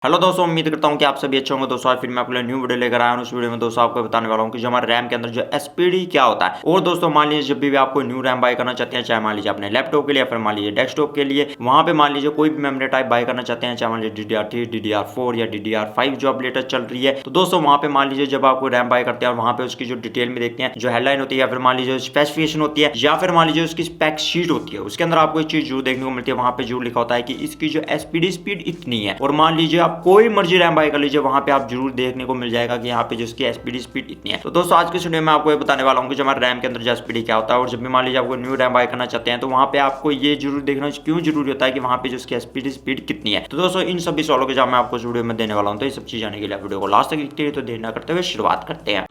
Hello दोस्तों, उम्मीद करता हूँ कि आप सभी अच्छे होंगे। दोस्तों आज फिर मैं आपके लिए न्यू वीडियो लेकर आया हूँ। उस वीडियो में दोस्तों आपको बताने वाला हूँ कि जो हमारे रैम के अंदर जो एसपीडी क्या होता है। और दोस्तों मान लीजिए जब भी आपको न्यू रैम बाय करना चाहते हैं, चाहे मान लीजिए अपने लैपटॉप के लिए या फिर मान लीजिए डेस्कटॉप के लिए, वहाँ पे मान लीजिए कोई भी मेमोरी टाइप बाय करना चाहते हैं, चाहे मान लीजिए DDR3, DDR4 या DDR5 जो अब लेटेस्ट चल रही है। तो दोस्तों वहाँ पे मान लीजिए जब आपको रैम बाय करते हैं और वहाँ पे उसकी जो डिटेल में देखते हैं, जो हेडलाइन होती है या फिर मान लीजिए स्पेसिफिकेशन होती है या फिर मान लीजिए उसकी स्पेक शीट होती है, उसके अंदर आपको एक चीज जरूर देखने को मिलती है। वहाँ पे जरूर लिखा होता है कि इसकी जो एसपीडी स्पीड इतनी है। और मान लीजिए आप कोई मर्जी रैम बाय कर लीजिए, वहाँ पे आप जरूर देखने को मिल जाएगा कि यहाँ पे जिसकी एसपीडी स्पीड इतनी है। तो दोस्तों आज के वीडियो में आपको ये बताने वाला हूँ कि हमारे रैम के अंदर जो एसपीडी क्या होता है। और जब भी मान लीजिए आपको न्यू रैम बाय करना चाहते हैं तो वहाँ पे आपको ये जरूर देखना क्यों जरूरी होता है कि वहाँ पे जिसकी एसपीडी स्पीड कितनी है। तो दोस्तों इन सभी सवालों के जवाब मैं आपको इस वीडियो में देने वाला हूँ। तो ये सब चीज जाने के लिए वीडियो को लास्ट तक देखते रहिए। तो देर न करते हुए शुरुआत करते हैं।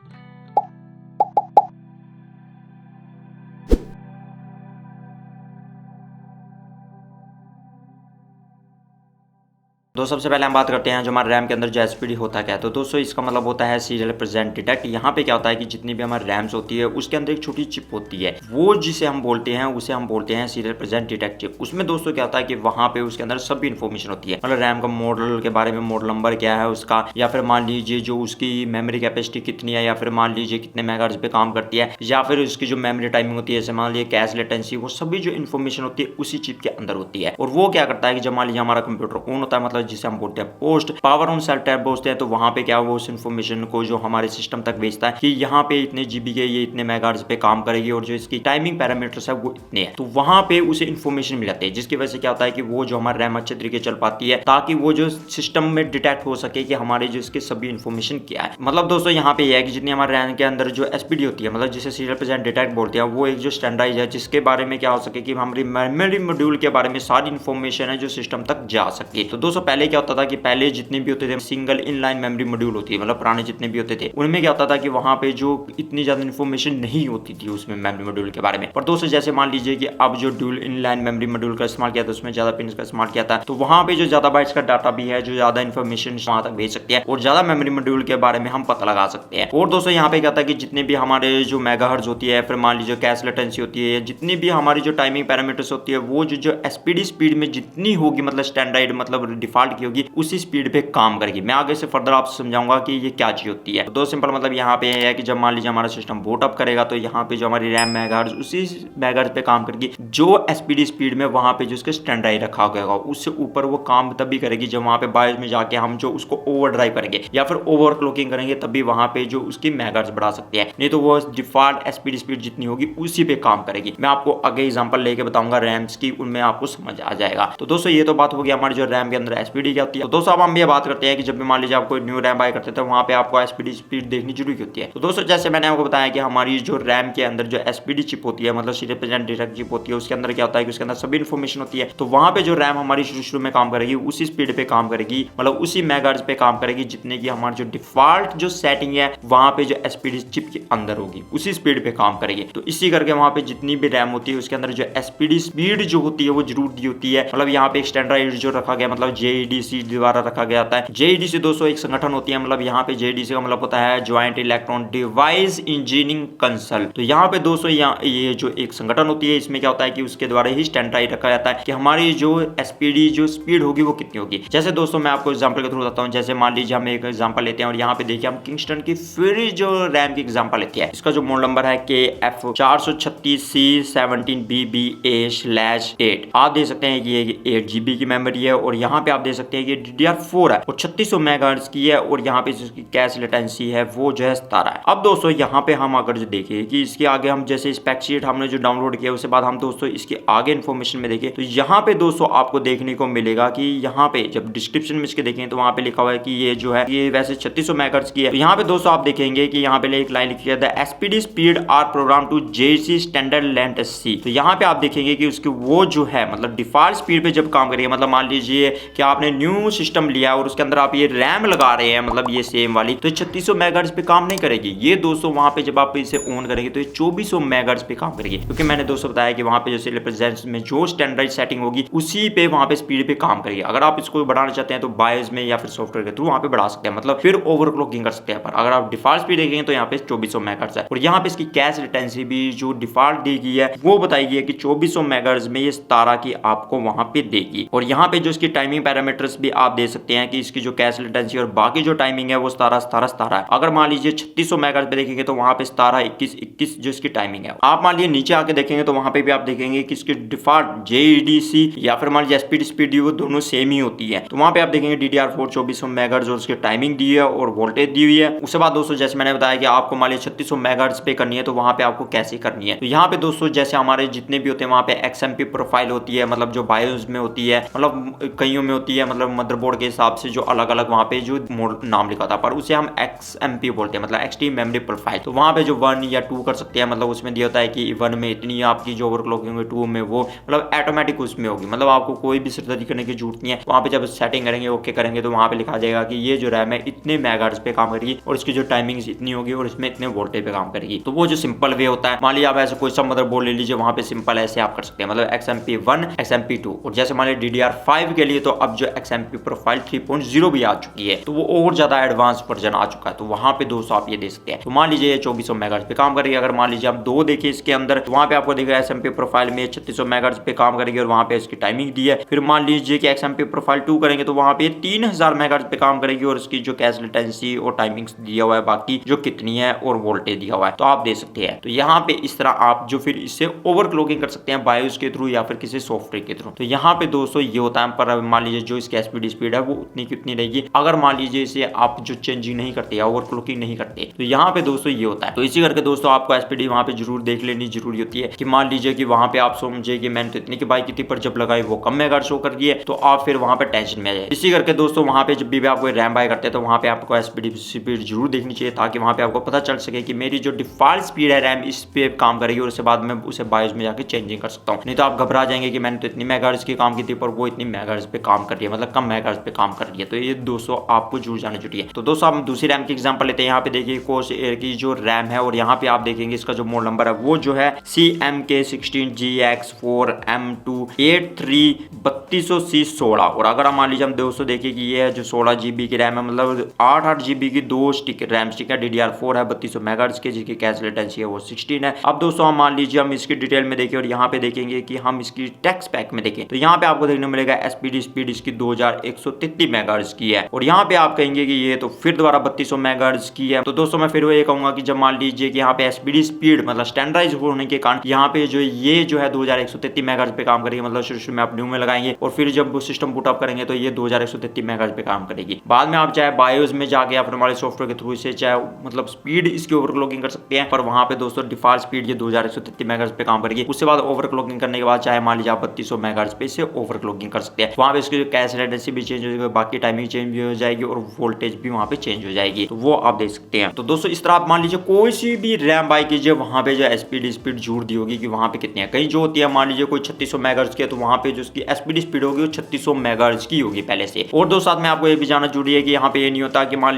तो सबसे पहले हम बात करते हैं जो हमारे रैम के अंदर जो एसपीडी होता क्या है। तो दोस्तों इसका मतलब होता है सीरियल प्रेजेंट डिटेक्ट। यहाँ पे क्या होता है कि जितनी भी हमारी रैम्स होती है उसके अंदर एक छोटी चिप होती है, वो जिसे हम बोलते हैं उसे हम बोलते हैं सीरियल प्रेजेंट डिटेक्ट चिप। उसमें दोस्तों क्या होता है कि वहाँ पे उसके अंदर सभी इन्फॉर्मेशन होती है, मतलब रैम का मॉडल के बारे में, मॉडल नंबर क्या है उसका, या फिर मान लीजिए जो उसकी मेमोरी कैपेसिटी कितनी है, या फिर मान लीजिए कितने मेगाहर्ट्ज पे काम करती है, या फिर उसकी जो मेमोरी टाइमिंग होती है, जैसे मान लीजिए कैश लेटेंसी, वो सभी जो इन्फॉर्मेशन होती है उसी चिप के अंदर होती है। और वो क्या करता है कि जब मान लीजिए हमारा कंप्यूटर ऑन होता है, मतलब जिसे हम बोलते हैं post power on sale tab बोलते हैं, तो वहां पे क्या वो उस इन्फॉर्मेशन को जो हमारे सिस्टम तक भेजता है कि यहाँ पे इतने जीबी के ये इतने मेगाहर्ट्ज पे काम करेगी और जो इसकी टाइमिंग पैरामीटर्स है वो इतने हैं। तो वहां पे उसे इन्फॉर्मेशन मिल जाती है, जिसकी वजह से क्या होता है कि वो जो हमारा रैम अच्छे तरीके चल पाती है, ताकि वो जो सिस्टम में डिटेक्ट हो सके कि हमारे जो इसके सभी इन्फॉर्मेशन क्या है। मतलब दोस्तों यहाँ पे यह है कि जितनी हमारे रैम के अंदर जो एसपीडी होती है, मतलब जिसे सीरियल प्रेजेंट डिटेक्ट बोलते हैं, वो एक जो स्टैंडर्डाइज है जिसके बारे में क्या हो सके कि हमारी मेमोरी मॉड्यूल के बारे में सारी इन्फॉर्मेशन है जो सिस्टम तक जा सके। तो दोस्तों पहले क्या होता था कि पहले जितने भी होते थे सिंगल इनलाइन मेमोरी मॉड्यूल होती है, मतलब पुराने जितने भी होते थे उनमें क्या होता था कि वहां पे जो इतनी ज्यादा इन्फॉर्मेशन नहीं होती थी उसमें मेमोरी मॉड्यूल के बारे में। पर दोस्तों जैसे मान लीजिए कि अब जो ड्यूल इनलाइन मेमोरी मॉड्यूल का इस्तेमाल किया था, उसमें ज्यादा पिन का इस्तेमाल किया था, तो वहां पे जो ज्यादा बाइट्स का डाटा भी है, जो ज्यादा इन्फॉर्मेशन वहां तक भेज सकते हैं और ज्यादा मेमोरी मॉड्यूल के बारे में हम पता लगा सकते हैं। और दोस्तों यहाँ पे क्या था कि जितने भी हमारे जो मेगाहर्ट्ज होती है, फिर मान लीजिए कैश लेटेंसी होती है, जितनी भी हमारी जो टाइमिंग पैरामीटर्स होती है, वो जो एसपीडी स्पीड में जितनी होगी, मतलब स्टैंडर्ड मतलब डिफॉल्ट की होगी, उसी स्पीड पे काम करेगी। मैं आगे से फर्दर आपसे समझाऊंगा कि ये क्या चीज होती है। तो दो सिंपल मतलब यहाँ पे है कि जब मान लीजिए हमारा सिस्टम बूट अप करेगा तो यहाँ पे जो हमारी रैम मेगाहर्ट्ज उसी मेगाहर्ट्ज पे काम करेगी जो एसपीडी स्पीड में वहां पे जो उसके स्टैंडर्ड रखा गया होगा, उससे ऊपर वो काम तभी करेगी जब वहां पे बायोस में जाके हम जो उसको ओवर ड्राइव करेंगे या फिर ओवरक्लॉकिंग करेंगे, तभी वहां पे जो उसकी मेगाहर्ट्ज बढ़ा सकते हैं। नहीं तो वो डिफॉल्ट एसपीडी स्पीड जितनी होगी उसी पे काम करेगी। मैं आपको आगे एग्जांपल लेके बताऊंगा रैम्स की, उनमें आपको समझ आ जाएगा। तो दोस्तों ये तो बात हो गई हमारी जो रैम के अंदर एसपीडी क्या होती है। तो दोस्तों अब हम ये बात करते हैं कि जब भी मान लीजिए आपको न्यू रैम बाय करते हैं तो वहां पे आपको एसपीडी स्पीड देखनी जरूरी होती है। तो दोस्तों जैसे मैंने आपको बताया कि हमारी जो रैम के अंदर जो एसपीडी चिप होती है, मतलब सीरियल प्रेजेंट डिटेक्ट चिप होती है, उसके अंदर क्या होता है कि उसके अंदर सभी इन्फॉर्मेशन होती है। तो वहां पे जो रैम हमारी शुरू में काम करेगी उसी स्पीड पे काम करेगी, मतलब उसी मेगाहर्ट्ज पे काम करेगी जितने की हमारी जो डिफॉल्ट जो सेटिंग है वहां पे जो एसपीडी चिप के अंदर होगी, उसी स्पीड पे काम करेगी। तो इसी करके वहां पे जितनी भी रैम होती है उसके अंदर जो एसपीडी स्पीड जो होती है वो जरूर दी होती है। मतलब यहाँ पे एक स्टैंडर्ड जो रखा गया, मतलब जेईडीसी द्वारा रखा गया था। जेईडीसी दोस्तों एक संगठन होती है, मतलब यहाँ पे जेईडीसी का मतलब होता है joint electron device engineering Kansal. तो यहाँ पे दोस्तों ये जो एक संगठन होती है, इसमें क्या होता है कि उसके द्वारा ही स्टैंडर्ड रखा जाता है कि हमारी जो एसपीडी जो स्पीड होगी वो कितनी होगी। जैसे दोस्तों मैं आपको एग्जांपल के थ्रू बताता हूँ। जैसे मान लीजिए हम एक एग्जांपल लेते हैं और यहाँ पे देखिए हम किंगस्टन की फ्री जो रैम की एग्जांपल लेते हैं। इसका जो मॉडल नंबर है KF436C17BBA/8। आप देख सकते हैं कि ये 8GB की मेमोरी है और यहाँ पे आप देख सकते हैं कि DDR4 है और 3600 मेगाहर्ट्ज की है और यहाँ पे इसकी कैश लेटेंसी है वो जो है 17 है। अब दोस्तों यहाँ पे हम अगर जो देखें कि इसके आगे हम जैसे स्पेक शीट हमने जो डाउनलोड किया उसके बाद हम दोस्तों इसके आगे इन्फॉर्मेशन में देखें तो यहाँ पे दोस्तों आपको देखने को मिलेगा कि यहाँ पे जब डिस्क्रिप्शन में इसके देखें तो वहाँ पे लिखा हुआ है कि ये जो है ये वैसे 3600 मेगाहर्ट्ज की है। तो यहाँ पे दोस्तों आप देखेंगे कि यहाँ पे एक लाइन लिखी है the SPD speed are program to JC standard length C. तो यहाँ पे आप देखेंगे कि उसकी वो जो है मतलब डिफॉल्ट स्पीड पे जब काम करेगा, मतलब मान लीजिए कि आपने न्यू सिस्टम लिया और उसके अंदर आप ये रैम लगा रहे हैं, मतलब ये सेम वाली, तो 3600 मेगाहर्ट्ज पे काम नहीं करेगी। ये दोस्तों वहां पे जब आप इसे ऑन करेंगे तो ये 2400 मेगाहर्ट्ज पे काम करेगी, क्योंकि मैंने दोस्तों बताया कि वहां पे जैसे रिप्रेजेंट में जो स्टैंडर्ड सेटिंग होगी उसी पे वहां पे स्पीड पे काम करेगी। अगर आप इसको बढ़ाना चाहते हैं तो बायोस में या फिर सॉफ्टवेयर के थ्रू वहां पे बढ़ा सकते हैं, मतलब फिर ओवरक्लॉकिंग कर सकते हैं। पर अगर आप डिफॉल्ट स्पीड देखेंगे तो यहाँ पे 2400 मेगाहर्ट्ज है और यहाँ पे इसकी कैश लेटेंसी भी जो डिफॉल्ट दी गई है वो बताई गई है कि 2400 मेगाहर्ट्ज में ये 17 की आपको वहां पे देगी। और यहाँ पे जो इसकी टाइमिंग पैरामीटर पैरामीटर्स भी आप दे सकते हैं कि इसकी जो कैश लेटेंसी और बाकी जो टाइमिंग है वो 17 है। अगर मान लीजिए 3600 मेगाहर्ट्ज पे देखेंगे तो वहां पे 17, 21 जो इसकी टाइमिंग है। आप मान लीजिए नीचे आके देखेंगे तो वहां पे भी आप देखेंगे कि इसकी डिफॉल्ट जेईडीसी या फिर मान लीजिए एसपीडी स्पीड वो दोनों सेम ही होती है। तो वहां पे आप देखेंगे DDR4 2400 मेगाहर्ट्ज और उसकी टाइमिंग दी है और वोल्टेज दी हुई है। उसके बाद दोस्तों जैसे मैंने बताया कि आपको मान लीजिए 3600 मेगाहर्ट्ज पे करनी है तो वहां पे आपको कैसे करनी है। तो यहाँ पे दोस्तों जैसे हमारे जितने भी होते हैं वहां पे XMP प्रोफाइल होती है, मतलब जो बायोस में होती है, मतलब कईयों में होती है, मतलब मदरबोर्ड के हिसाब से जो अलग अलग वहां पे जो नाम लिखा था, पर उसे हम XMP बोलते हैं, मतलब एक्सट्रीम मेमोरी प्रोफाइल। तो वहां पे जो 1 या 2 कर सकते हैं, मतलब उसमें दिया होता है कि 1 में इतनी आपकी जो ओवरक्लॉकिंग होगी, 2 में वो मतलब ऑटोमेटिक उसमें होगी, मतलब आपको कोई भी सिरदर्दी करने की जरूरत नहीं है। वहां पे जब सेटिंग करेंगे, ओके करेंगे, तो वहां पे लिखा जाएगा कि ये जो रैम है इतने मेगाहर्ट्ज पे काम करेगी और इसकी जो टाइमिंग इतनी होगी और इसमें इतने वोल्टेज पे काम करेगी। तो वो जो सिंपल वे होता है, मान लीजिए आप ऐसे कोई सा मदरबोर्ड ले लीजिए, वहां पे सिंपल ऐसे आप कर सकते हैं, मतलब XMP1 XMP2। और जैसे मान लीजिए DDR5 के लिए तो अब जो XMP प्रोफाइल 3.0 भी आ चुकी है, तो वो और ज्यादा एडवांस वर्जन आ चुका है। तो वहां पे दोस्तों आप ये दे सकते हैं। तो मान लीजिए 2400 मेगाहर्ट्ज पे काम करेगी। अगर मान लीजिए आप 2 देखिए इसके अंदर, तो वहां पे आपको दिखेगा XMP प्रोफाइल में 3600 मेगाहर्ट्ज पे काम करेगी और वहां पे इसकी टाइमिंग दी है। फिर मान लीजिए कि XMP प्रोफाइल 2 करेंगे तो वहां पे 3000 मेगाहर्ट्ज पे काम करेगी और इसकी जो कैश लेटेंसी और टाइमिंग्स दिया हुआ है, बाकी जो कितनी है और वोल्टेज दिया हुआ है, तो आप दे सकते हैं। तो यहाँ पे इस तरह आप जो फिर इससे ओवरक्लॉकिंग कर सकते हैं बायोस के थ्रू या फिर किसी सॉफ्टवेयर के थ्रू। तो यहाँ पे दोस्तों ये होता है, पर मान लीजिए जो इसकी एसपीडी स्पीड है वो उतनी की उतनी रहेगी। अगर मान लीजिए इसे आप जो चेंजिंग नहीं करते या ओवरक्लॉकिंग नहीं करते, तो यहाँ पे दोस्तों ये होता है। तो इसी करके दोस्तों आपको एसपीडी वहां पे जरूर देख लेनी जरूरी होती है कि मान लीजिए कि वहां पे आप समझे कि मैंने तो इतनी की बाई की थी, पर जब लगाई वो कम मेगाहर्ट्ज शो कर रही है, तो आप फिर वहां पे टेंशन में आ जाए। इसी करके दोस्तों वहां पे जब भी आप कोई रैम बाय करते हैं तो वहां पे आपको एसपीडी स्पीड जरूर देखनी चाहिए, ताकि वहां पे आपको पता चल सके कि मेरी जो डिफॉल्ट स्पीड है रैम इस पे काम करेगी और उसके बाद मैं उसे बायोस में जाके चेंजिंग कर सकता हूँ। नहीं तो आप घबरा जाएंगे कि मैंने तो इतनी मेगाहर्ट्ज की काम की थी पर वो इतनी मेगाहर्ट्ज पे काम कर रही है, मतलब कम मेगाहर्ट्ज पे काम कर रही है। तो ये दोस्तों आपको जरूर जाना जरूरी है। तो दोस्तों हम दूसरी रैम की एग्जांपल लेते हैं। यहाँ पे देखिए कोर्सएयर की जो रैम है और यहाँ पे आप देखेंगे इसका जो मॉडल नंबर है वो जो है CMK16GX4M2833200C16। और अगर हम मान लीजिए हम दोस्तों देखिए कि ये है जो 16 GB की रैम है, मतलब 8 GB की 2 स्टिक रैम स्टिक है, DDR4 है 3200 मेगाहर्ट्ज की, जिसकी कैश लेटेंसी है वो 16 है। अब दोस्तों हम मान लीजिए हम इसकी डिटेल में देखें और यहाँ पे देखेंगे कि हम इसकी टेक्स्ट पैक में देखें, तो यहाँ पे आपको देखने मिलेगा एसपीडी स्पीड इसकी 2133 मेगाहर्ट्ज की है। और यहाँ पे आप कहेंगे कि ये तो फिर दोबारा 3200 मेगाहर्ट्ज की है। तो दोस्तों मैं फिर वो ये कहूंगा कि जब मान लीजिए कि यहाँ पे एसपीडी स्पीड मतलब स्टैंडर्डाइज होने के कारण यहाँ पे जो ये जो है 2133 मेगाहर्ट्ज पे काम करेगी, मतलब शुरू में आप न्यू में लगाएंगे और फिर जब वो सिस्टम बूट अप करेंगे तो ये 2133 मेगाहर्ट्ज पे काम करेगी। बाद में आप चाहे बायोस में जाके या फिर हमारे सॉफ्टवेयर के थ्रू से चाहे मतलब स्पीड इसकी ओवरक्लॉकिंग कर सकते हैं, पर वहां पे दोस्तों डिफॉल्ट स्पीड ये 2133 मेगाहर्ट्ज पे काम करेगी। उसके बाद ओवरक्लॉकिंग करने के बाद चाहे मान लीजिए आप 3200 मेगाहर्ट्ज पे इसे ओवरक्लॉकिंग कर सकते हैं। वहां पे इसकी कैश लेटेंसी भी चेंज हो जाएगी, बाकी टाइमिंग चेंज भी हो जाएगी और वोल्टेज भी वहां पे चेंज हो जाएगी। तो वो आप देख सकते हैं। तो दोस्तों इस तरह आप मान लीजिए कोई सी भी रैम बाय कीजिए, वहां पे जो एसपीडी स्पीड जोड़ दी होगी कि वहां पे कितनी है। कहीं जो होती है मान लीजिए कोई 3600 मेगाहर्ट्ज की है, तो वहां पे जो उसकी एसपीडी स्पीड होगी वो 3600 मेगाहर्ट्ज की होगी पहले से। और दोस्तों साथ में आपको ये भी जानना जरूरी है कि यहाँ पे ये नहीं होता कि मान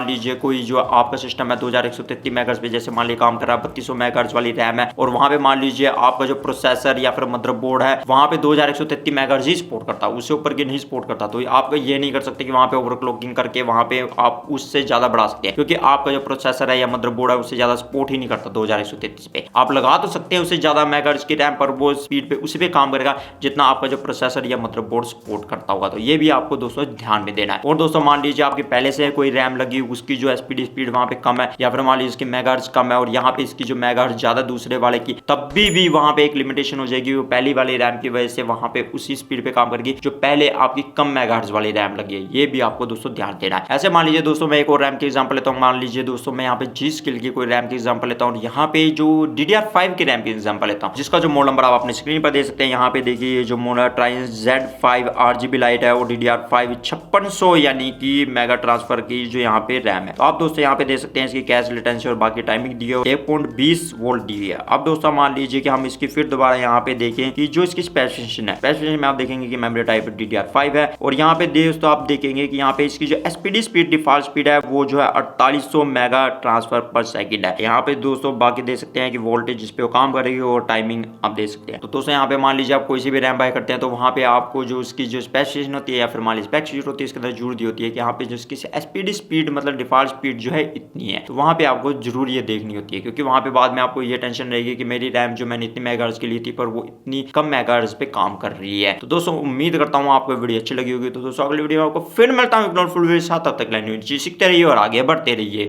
लीजिए कोई जो आपका सिस्टम है 2133 मेगाहर्ट्ज पे जैसे मान लीजिए काम कर रहा है, 3200 मेगाहर्ट्ज वाली रैम है और वहां पे मान लीजिए आपका जो प्रोसेसर या फिर मदरबोर्ड है वहां पे 2133 मेगाहर्ट्ज ही सपोर्ट करता है, उससे ऊपर के नहीं सपोर्ट करता। तो आप ये नहीं कर सकते कि वहां पे ओवरक्लॉकिंग करके वहां पे आप उससे ज्यादा बढ़ा सकते हैं, क्योंकि आपका जो प्रोसेसर है या मदरबोर्ड है उससे ज्यादा सपोर्ट ही नहीं करता 2133 पे। आप लगा तो सकते हैं उससे ज्यादा मेगाहर्ट्ज की रैम, पर वो स्पीड पे उसी पे काम करेगा जितना आपका जो प्रोसेसर या मदरबोर्ड सपोर्ट करता होगा। तो ये भी आपको दोस्तों ध्यान में देना है। और दोस्तों मान लीजिए आपकी पहले से कोई रैम लगी, उसकी जो एसपीडी स्पीड वहां पे कम है या फिर मान लीजिए इसकी मेगाहर्ट्ज कम है और यहाँ पे इसकी जो मेगाहर्ट्ज ज्यादा दूसरे वाले की, तब भी वहां पे एक लिमिटेशन हो जाएगी। वो पहली वाली रैम की वजह से वहां पे उसी स्पीड पे काम करेगी जो पहले आपकी कम मेगाहर्ट्ज वाली रैम लगी है। ये भी आपको दोस्तों ध्यान देना है। ऐसे मान लीजिए दोस्तों मैं एक और रैम की एग्जांपल लेता हूँ। मान लीजिए दोस्तों मैं यहाँ पे G-Skill की कोई रैम की एग्जांपल लेता हूँ। यहाँ पे जो DDR5 की रैम की एग्जांपल लेता हूँ, जिसका जो मॉडल नंबर आप अपने स्क्रीन पर दे सकते हैं। यहाँ पे देखिए जो मॉडल ट्राइस Z5 RGB लाइट है और DDR5 5600 यानी कि मेगा ट्रांसफर की जो यहाँ पे रैम है। तो आप दोस्तों यहाँ पे दे सकते हैं इसकी कैश लेटेंसी और बाकी टाइमिंग दी है 1.20 वोल्ट दी है। अब दोस्तों मान लीजिए कि हम इसकी फिर दोबारा यहाँ पे देखें कि जो इसकी स्पेसिफिकेशन है, स्पेसिफिकेशन में आप देखेंगे कि मेमोरी टाइप DDR5 है और यहाँ पे दोस्तों आप देखेंगे कि यहाँ पे इसकी जो एसपीडी स्पीड डिफॉल्ट स्पीड है वो जो है 4800 मेगा ट्रांसफर पर सेकंड है। यहाँ पे दोस्तों बाकी दे सकते हैं कि वोल्टेज जिस पे वो काम करेगी और टाइमिंग आप दे सकते हैं। तो दोस्तों यहाँ पे मान लीजिए आप कोई सी भी रैम बाय करते हैं तो वहाँ पे आपको जो उसकी जो स्पेसिफिकेशन होती है या फिर मान लीजिए स्पेक शीट होती है इसके अंदर जरूर दी होती है कि यहाँ पे जो इसकी एसपीडी स्पीड मतलब डिफॉल्ट स्पीड जो है इतनी है। तो वहाँ पे आपको जरूर ये देखनी होती है, क्योंकि वहाँ पे बाद में आपको ये टेंशन रहेगी कि मेरी रैम जो मैंने इतनी मेगाहर्ट्ज की ली थी पर वो इतनी कम मेगाहर्ट्ज पे काम कर रही है। तो दोस्तों उम्मीद करता हूँ आप आपको वीडियो अच्छी लगी होगी। तो दोस्तों अगली वीडियो में आपको फिर मिलता हूँ एक नई फुल वीडियो के साथ, तब तक लाइन सीखते रहिए और आगे बढ़ते रहिए।